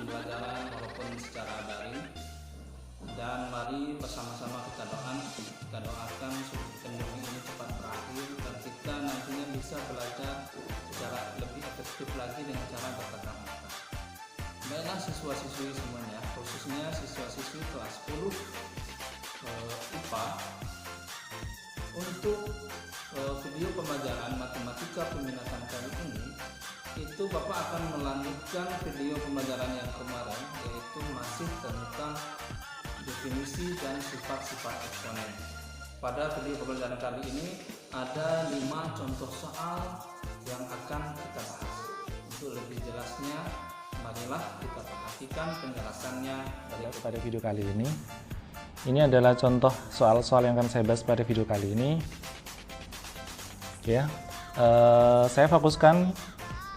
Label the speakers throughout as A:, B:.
A: pembelajaran walaupun secara daring. Dan mari bersama-sama kita doakan pandemi ini cepat berakhir dan kita nantinya bisa belajar secara lebih efektif lagi dengan cara bertatap muka. Baiklah siswa-siswi semuanya, khususnya siswa-siswi kelas 10 IPA, untuk video pembelajaran matematika peminatan kali ini itu Bapak akan melanjutkan video pembelajaran yang kemarin, yaitu masih tentang definisi dan sifat-sifat eksponen. Pada video pembelajaran kali ini ada 5 contoh soal yang akan kita bahas. Untuk lebih jelasnya, marilah kita perhatikan penjelasannya
B: pada video kali ini. Ini adalah contoh soal-soal yang akan saya bahas pada video kali ini. Ya, saya fokuskan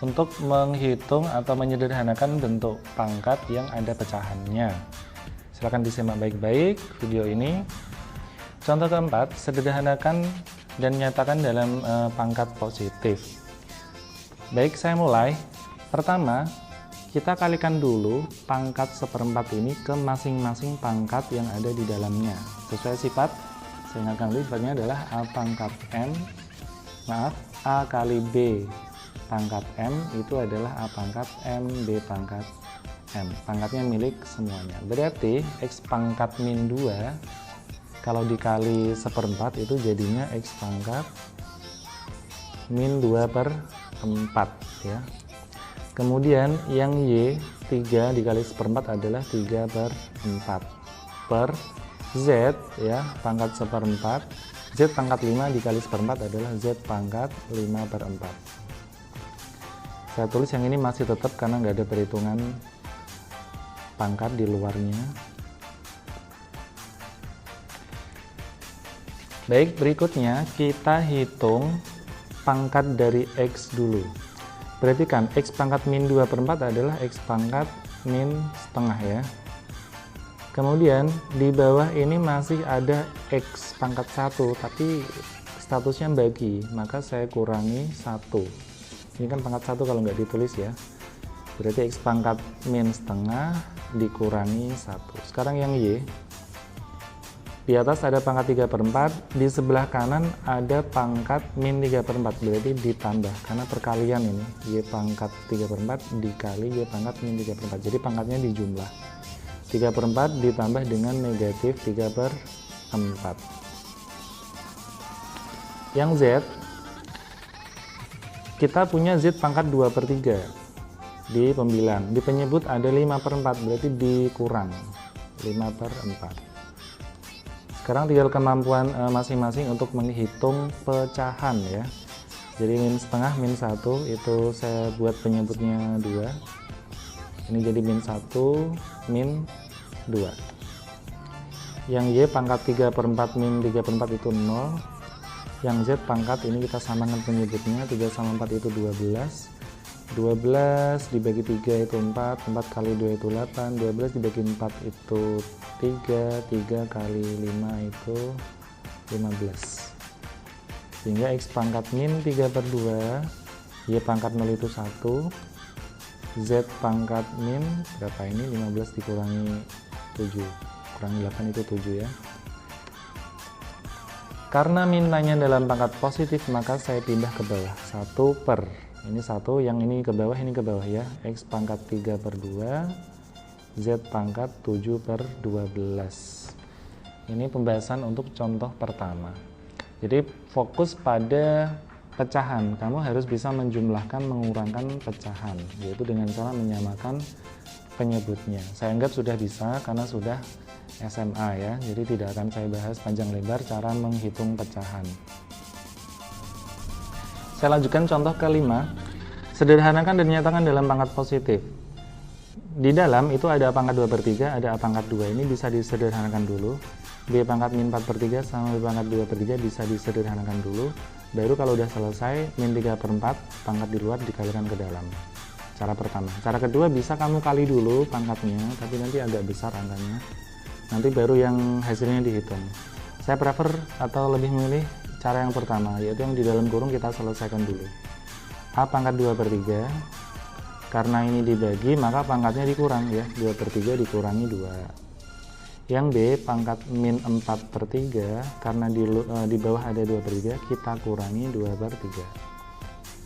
B: untuk menghitung atau menyederhanakan bentuk pangkat yang ada pecahannya. Silakan disimak baik-baik video ini. Contoh keempat, sederhanakan dan nyatakan dalam pangkat positif. Baik, saya mulai. Pertama, kita kalikan dulu pangkat seperempat ini ke masing-masing pangkat yang ada di dalamnya. Sesuai sifat, saya ingatkan dulu sifatnya adalah A pangkat M, A kali B pangkat M itu adalah A pangkat M, B pangkat M. Pangkatnya milik semuanya. Berarti X pangkat min 2 kalau dikali seperempat itu jadinya X pangkat min 2 per 4 ya. Kemudian yang Y 3 dikali seperempat adalah 3 per 4 per Z ya, pangkat seperempat. Z pangkat 5 dikali seperempat adalah Z pangkat 5 per 4. Saya tulis yang ini masih tetap karena nggak ada perhitungan pangkat di luarnya. Baik, berikutnya kita hitung pangkat dari X dulu. Perhatikan, X pangkat min 2 per 4 adalah X pangkat min setengah ya. Kemudian di bawah ini masih ada X pangkat 1, tapi statusnya bagi, maka saya kurangi 1. Ini kan pangkat 1 kalau nggak ditulis ya. Berarti X pangkat min setengah dikurangi 1. Sekarang yang Y. Di atas ada pangkat 3 per 4, di sebelah kanan ada pangkat min 3 per 4, berarti ditambah, karena perkalian ini, Y pangkat 3 per 4 dikali Y pangkat min 3 per 4, jadi pangkatnya dijumlah. 3 per 4 ditambah dengan negatif 3 per 4. Yang Z, kita punya Z pangkat 2 per 3 di pembilang, di penyebut ada 5 per 4, berarti dikurang 5 per 4. Sekarang tinggal kemampuan masing-masing untuk menghitung pecahan ya. Jadi min setengah min 1 itu saya buat penyebutnya 2. Ini jadi min 1 min 2. Yang Y pangkat 3 per 4 min 3 per 4 itu 0. Yang Z pangkat ini kita samakan penyebutnya, 3 sama 4 itu 12. 12 dibagi 3 itu 4, 4 kali 2 itu 8, 12 dibagi 4 itu 3, 3 kali 5 itu 15. Sehingga X pangkat min 3 per 2, Y pangkat 0 itu 1, Z pangkat min berapa ini? 15 dikurangi 7, kurangi 8 itu 7 ya. Karena min-nya dalam pangkat positif, maka saya pindah ke bawah, 1 per. Ini 1, yang ini ke bawah ya. X pangkat 3 per 2, Z pangkat 7 per 12. Ini pembahasan untuk contoh pertama. Jadi fokus pada pecahan. Kamu harus bisa menjumlahkan, mengurangkan pecahan, yaitu dengan cara menyamakan penyebutnya. Saya anggap sudah bisa karena sudah SMA ya. Jadi tidak akan saya bahas panjang lebar cara menghitung pecahan. Saya lanjutkan contoh kelima. Sederhanakan dan nyatakan dalam pangkat positif. Di dalam itu ada pangkat 2 per 3, ada A pangkat 2. Ini bisa disederhanakan dulu. B pangkat min 4 per 3 sama B pangkat 2 per 3 bisa disederhanakan dulu. Baru kalau udah selesai, min 3 per 4, pangkat di luar dikalikan ke dalam. Cara pertama. Cara kedua bisa kamu kali dulu pangkatnya, tapi nanti agak besar angkanya. Nanti baru yang hasilnya dihitung. Saya prefer atau lebih memilih cara yang pertama, yaitu yang di dalam kurung kita selesaikan dulu. A pangkat 2 per 3 Karena ini dibagi, maka pangkatnya dikurang ya, 2/3 dikurangi 2. Yang B, pangkat min 4/3, karena di bawah ada 2/3, kita kurangi 2/3.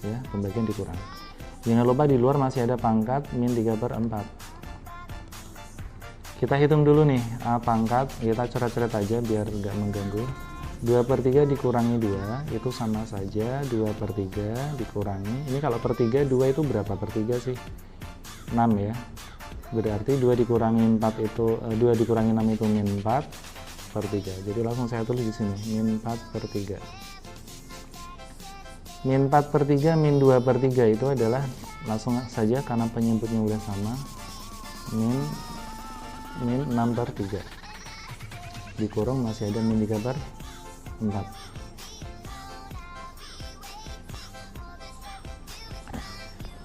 B: Ya, pembagian dikurang. Jangan lupa di luar masih ada pangkat min 3/4. Kita hitung dulu nih, A pangkat, kita coret-coret aja biar nggak mengganggu. 2/3 dikurangi 2, itu sama saja 2/3 dikurangi. Ini kalau per 3, 2 itu berapa per 3 sih? 6 ya. Berarti 2 dikurangi 4 itu 2 dikurangi 6 itu min 4/3. Jadi langsung saya tulis di sini min 4/3. Min 4/3 min 2/3 itu adalah langsung saja karena penyebutnya udah sama, min 6/3 dikurung masih ada min 3/4.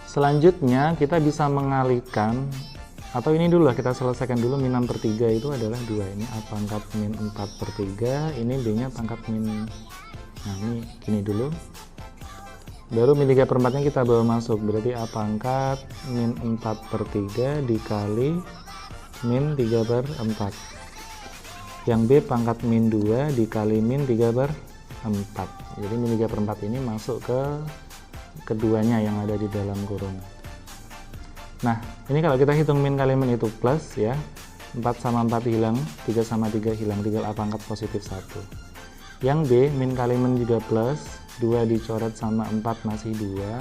B: Selanjutnya kita bisa mengalihkan, atau ini dulu lah kita selesaikan dulu. Min 6/3 itu adalah 2, ini A pangkat min 4/3, ini B nya pangkat min, nah ini gini dulu, baru min 3/4 nya kita bawa masuk, berarti A pangkat min 4/3 dikali min 3/4. Yang B pangkat min 2 dikali min 3/4. Jadi min 3/4 ini masuk ke keduanya yang ada di dalam kurung. Nah, ini kalau kita hitung min kali min itu plus ya. 4 sama 4 hilang, 3 sama 3 hilang, tinggal A pangkat positif 1. Yang B, min kali min juga plus, 2 dicoret sama 4 masih 2,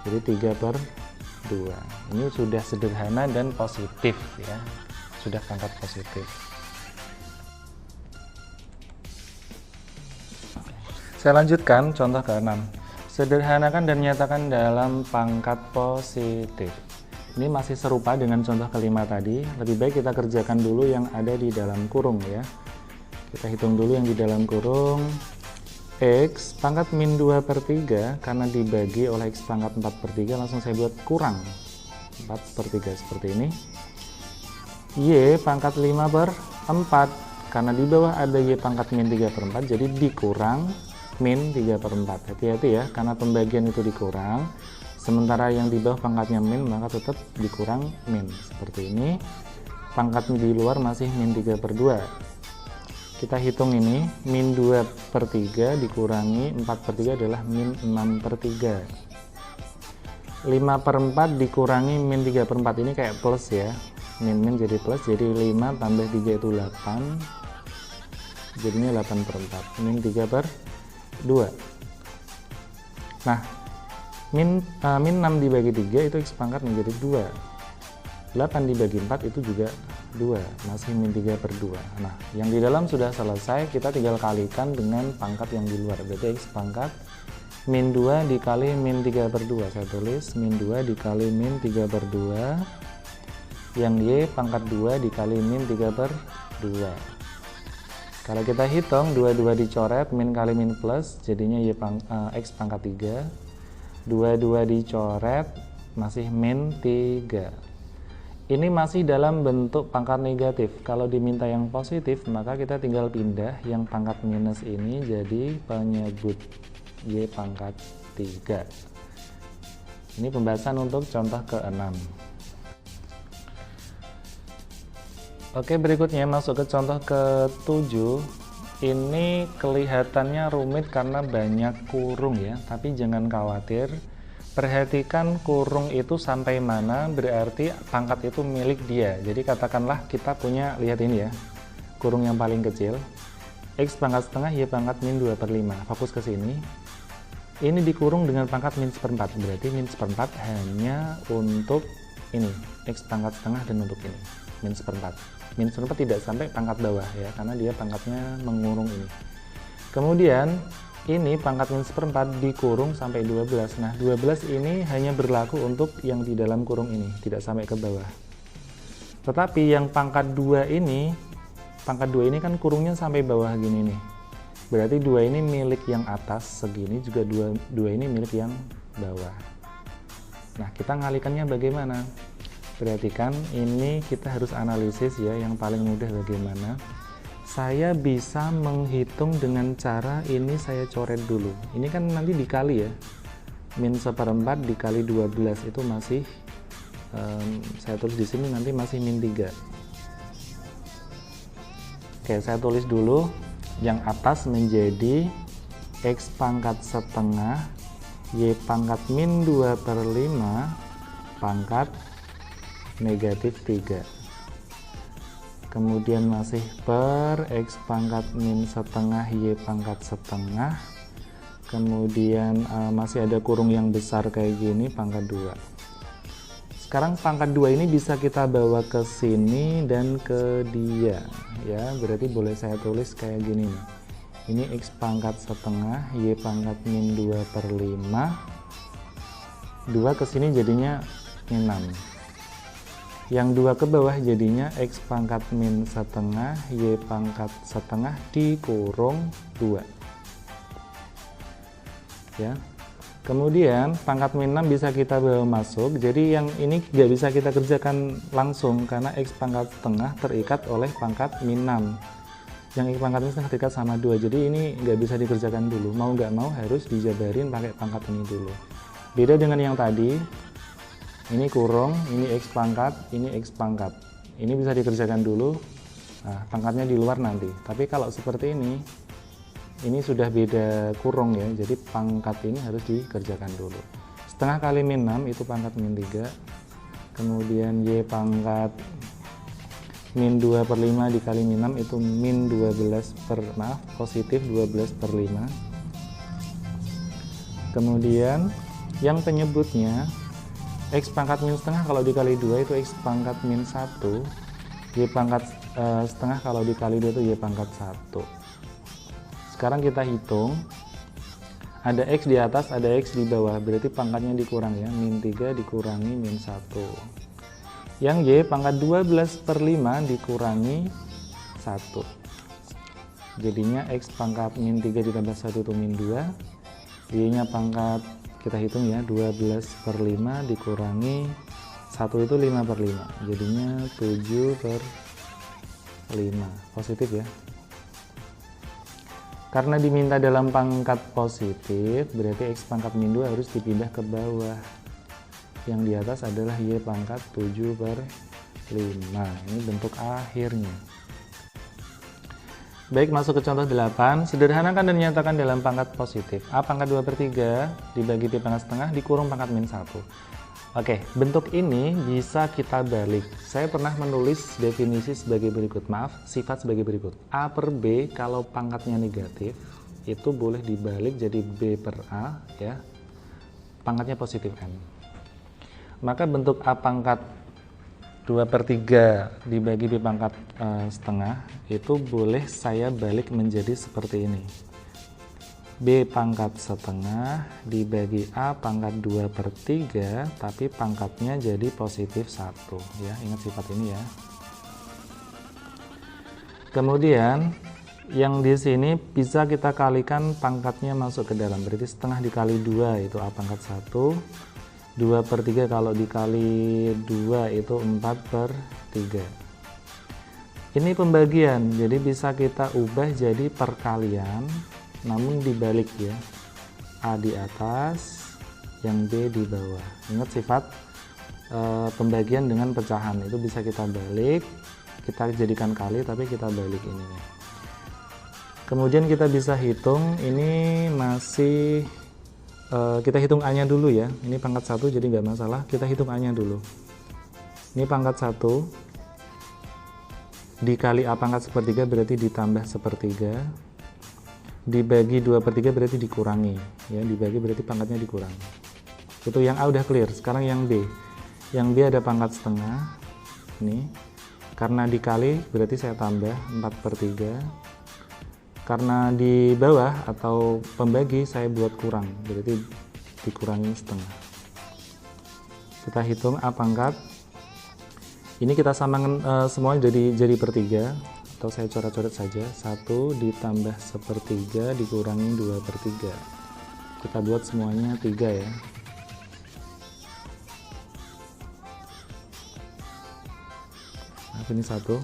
B: jadi 3/2. Ini sudah sederhana dan positif ya, sudah pangkat positif. Saya lanjutkan contoh ke-6. Sederhanakan dan nyatakan dalam pangkat positif. Ini masih serupa dengan contoh ke-5 tadi. Lebih baik kita kerjakan dulu yang ada di dalam kurung ya. Kita hitung dulu yang di dalam kurung. X pangkat min 2/3 karena dibagi oleh X pangkat 4/3, langsung saya buat kurang 4/3 seperti ini. Y pangkat 5/4 karena di bawah ada Y pangkat min 3/4, jadi dikurang min 3/4. Hati-hati ya, karena pembagian itu dikurang, sementara yang di bawah pangkatnya min, maka tetap dikurang min. Seperti ini, pangkat di luar masih min 3/2. Kita hitung ini, min 2/3 dikurangi 4/3 adalah min 6/3. 5/4 dikurangi min 3/4, ini kayak plus ya, min jadi plus, jadi 5 tambah 3 itu 8, jadinya 8/4, min 3/2. Nah, min 6 dibagi 3 itu X pangkat menjadi 2. 8 dibagi 4 itu juga 2, masih min 3/2. Nah, yang di dalam sudah selesai, kita tinggal kalikan dengan pangkat yang di luar. Berarti X pangkat min 2 dikali min 3/2. Saya tulis min 2 dikali min 3/2. Yang Y pangkat 2 dikali min 3/2. Kalau kita hitung, 22 dicoret, min kali min plus, jadinya X pangkat 3. 22 dicoret, masih min 3. Ini masih dalam bentuk pangkat negatif. Kalau diminta yang positif, maka kita tinggal pindah yang pangkat minus ini jadi penyebut Y pangkat 3. Ini pembahasan untuk contoh ke-6. Oke, berikutnya masuk ke contoh ke-7. Ini kelihatannya rumit karena banyak kurung ya, tapi jangan khawatir. Perhatikan kurung itu sampai mana, berarti pangkat itu milik dia. Jadi katakanlah kita punya, lihat ini ya, kurung yang paling kecil, X pangkat setengah, Y pangkat min 2/5. Fokus ke sini. Ini dikurung dengan pangkat min 1/4, berarti min 1/4 hanya untuk ini, X pangkat setengah, dan untuk ini, min 1/4. Min 1/4 tidak sampai pangkat bawah ya, karena dia pangkatnya mengurung ini. Kemudian ini pangkat min 1/4 dikurung sampai 12. Nah, 12 ini hanya berlaku untuk yang di dalam kurung ini, tidak sampai ke bawah. Tetapi yang pangkat 2 ini, pangkat 2 ini kan kurungnya sampai bawah gini nih. Berarti 2 ini milik yang atas segini, juga 2 ini milik yang bawah. Nah, kita ngalikannya bagaimana? Perhatikan, ini kita harus analisis ya, yang paling mudah bagaimana. Saya bisa menghitung dengan cara ini, saya coret dulu. Ini kan nanti dikali ya, min 1/4 dikali 12 itu masih Saya tulis di sini nanti masih min 3. Oke, saya tulis dulu yang atas menjadi X pangkat setengah Y pangkat min 2/5 pangkat negatif 3. Kemudian masih per X pangkat min setengah Y pangkat setengah. Kemudian masih ada kurung yang besar kayak gini, pangkat 2. Sekarang pangkat 2 ini bisa kita bawa ke sini dan ke dia ya, berarti boleh saya tulis kayak gini nih. Ini X pangkat setengah Y pangkat min 2/5, 2 ke sini jadinya min 6, yang 2 ke bawah jadinya X pangkat min setengah Y pangkat setengah dikurung 2 ya. Kemudian pangkat min 6 bisa kita bawa masuk, jadi yang ini nggak bisa kita kerjakan langsung karena X pangkat setengah terikat oleh pangkat min 6, yang X pangkat min setengah terikat sama 2, jadi ini nggak bisa dikerjakan dulu, mau nggak mau harus dijabarin pakai pangkat ini dulu. Beda dengan yang tadi, ini kurung, ini X pangkat, ini X pangkat, ini bisa dikerjakan dulu, nah pangkatnya di luar nanti. Tapi kalau seperti ini sudah beda kurung ya, jadi pangkat ini harus dikerjakan dulu. Setengah kali min 6 itu pangkat min 3, kemudian Y pangkat min 2/5 dikali min 6 itu min 12 positif 12/5. Kemudian yang penyebutnya X pangkat min setengah kalau dikali 2 itu X pangkat min 1, Y pangkat setengah kalau dikali 2 itu Y pangkat 1. Sekarang kita hitung, ada X di atas, ada X di bawah, berarti pangkatnya dikurang ya, min 3 dikurangi min 1. Yang Y pangkat 12/5 dikurangi 1. Jadinya X pangkat min 3 ditambah 1 itu min 2. Y nya pangkat, kita hitung ya, 12/5 dikurangi 1 itu 5/5. Jadinya 7/5. Positif ya. Karena diminta dalam pangkat positif, berarti X pangkat min 2 harus dipindah ke bawah. Yang di atas adalah Y pangkat 7/5. Ini bentuk akhirnya. Baik, masuk ke contoh 8. Sederhanakan dan nyatakan dalam pangkat positif. A pangkat 2/3 dibagi B pangkat setengah dikurung pangkat min 1. Oke, bentuk ini bisa kita balik. Saya pernah menulis definisi sebagai berikut, sifat sebagai berikut. A per B kalau pangkatnya negatif, itu boleh dibalik jadi B per A, ya. Pangkatnya positif N. Maka bentuk A pangkat 2/3 dibagi B pangkat setengah, itu boleh saya balik menjadi seperti ini. B pangkat setengah dibagi A pangkat 2/3, tapi pangkatnya jadi positif 1 ya, ingat sifat ini ya. Kemudian yang di sini bisa kita kalikan pangkatnya masuk ke dalam, berarti setengah dikali 2 itu A pangkat 1, 2/3 kalau dikali 2 itu 4/3. Ini pembagian, jadi bisa kita ubah jadi perkalian, namun dibalik ya, A di atas, yang B di bawah. Ingat sifat pembagian dengan pecahan, itu bisa kita balik, kita jadikan kali tapi kita balik ini. Kemudian kita bisa hitung, ini masih kita hitung A nya dulu ya, ini pangkat 1 jadi nggak masalah, kita hitung A nya dulu. Ini pangkat 1 dikali A pangkat 1/3 berarti ditambah 1/3, dibagi 2/3 berarti dikurangi ya, dibagi berarti pangkatnya dikurangi. Itu yang A udah clear. Sekarang yang B ada pangkat setengah nih, karena dikali berarti saya tambah 4/3, karena di bawah atau pembagi saya buat kurang, berarti dikurangi setengah. Kita hitung A pangkat ini, kita samakan semua jadi per 3, atau saya coret-coret saja, 1 ditambah 1/3 dikurangi 2/3, kita buat semuanya 3 ya. Nah, ini 1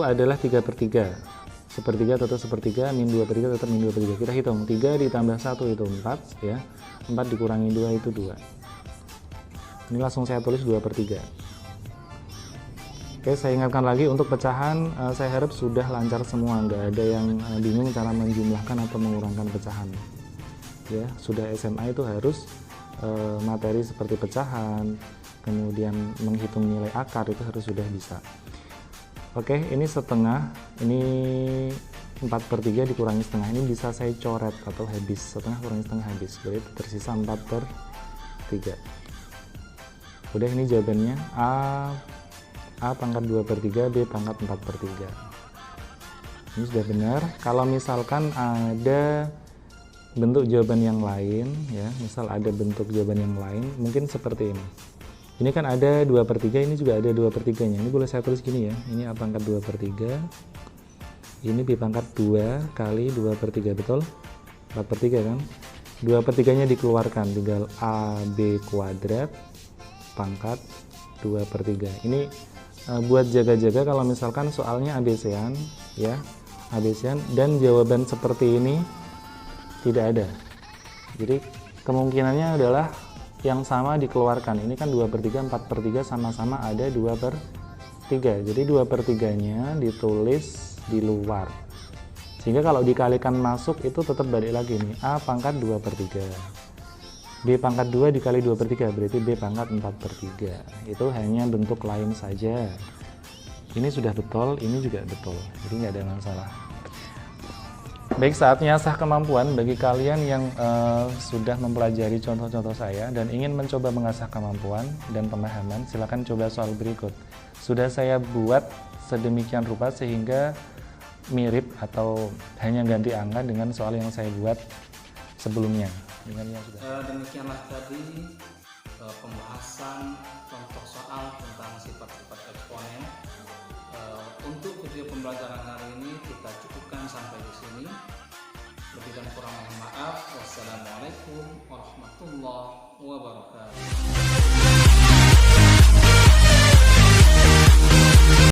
B: adalah 3/3, sepertiga tetap sepertiga, min 2/3 tetap min 2/3. Kita hitung, 3 ditambah 1 itu 4 ya, 4 dikurangi 2 itu 2. Ini langsung saya tulis 2/3. Oke, saya ingatkan lagi untuk pecahan, saya harap sudah lancar semua, nggak ada yang bingung cara menjumlahkan atau mengurangkan pecahan. Ya, sudah SMA itu harus materi seperti pecahan, kemudian menghitung nilai akar itu harus sudah bisa. Oke, ini setengah, ini 4/3 dikurangi setengah, ini bisa saya coret atau habis, setengah kurangi setengah habis, berarti tersisa 4/3. Udah, ini jawabannya A pangkat 2/3, B pangkat 4/3. Ini sudah benar. Kalau misalkan ada bentuk jawaban yang lain ya, misal ada bentuk jawaban yang lain, mungkin seperti ini. Ini kan ada 2/3, ini juga ada 2/3 nya. Ini boleh saya tulis gini ya, ini A pangkat 2/3, ini B pangkat 2 kali 2/3, betul? 4/3 kan? 2/3 nya dikeluarkan, tinggal AB kuadrat pangkat 2/3. Ini buat jaga-jaga kalau misalkan soalnya ABC-an ya, ABC-an dan jawaban seperti ini tidak ada. Jadi kemungkinannya adalah yang sama dikeluarkan. Ini kan 2/3, 4/3 sama-sama ada 2/3. Jadi 2/3 nya ditulis di luar. Sehingga kalau dikalikan masuk itu tetap balik lagi nih, A pangkat 2/3. B pangkat 2 dikali 2/3 berarti B pangkat 4/3. Itu hanya bentuk lain saja. Ini sudah betul, ini juga betul, jadi nggak ada masalah. Baik, saatnya sah kemampuan bagi kalian yang sudah mempelajari contoh-contoh saya dan ingin mencoba mengasah kemampuan dan pemahaman, silakan coba soal berikut. Sudah saya buat sedemikian rupa sehingga mirip atau hanya ganti angka dengan soal yang saya buat sebelumnya.
A: Demikianlah tadi pembahasan contoh soal tentang sifat-sifat eksponen. Untuk video pembelajaran hari ini kita cukupkan sampai di sini. Lebih dan kurang mohon maaf. Wassalamualaikum warahmatullahi wabarakatuh.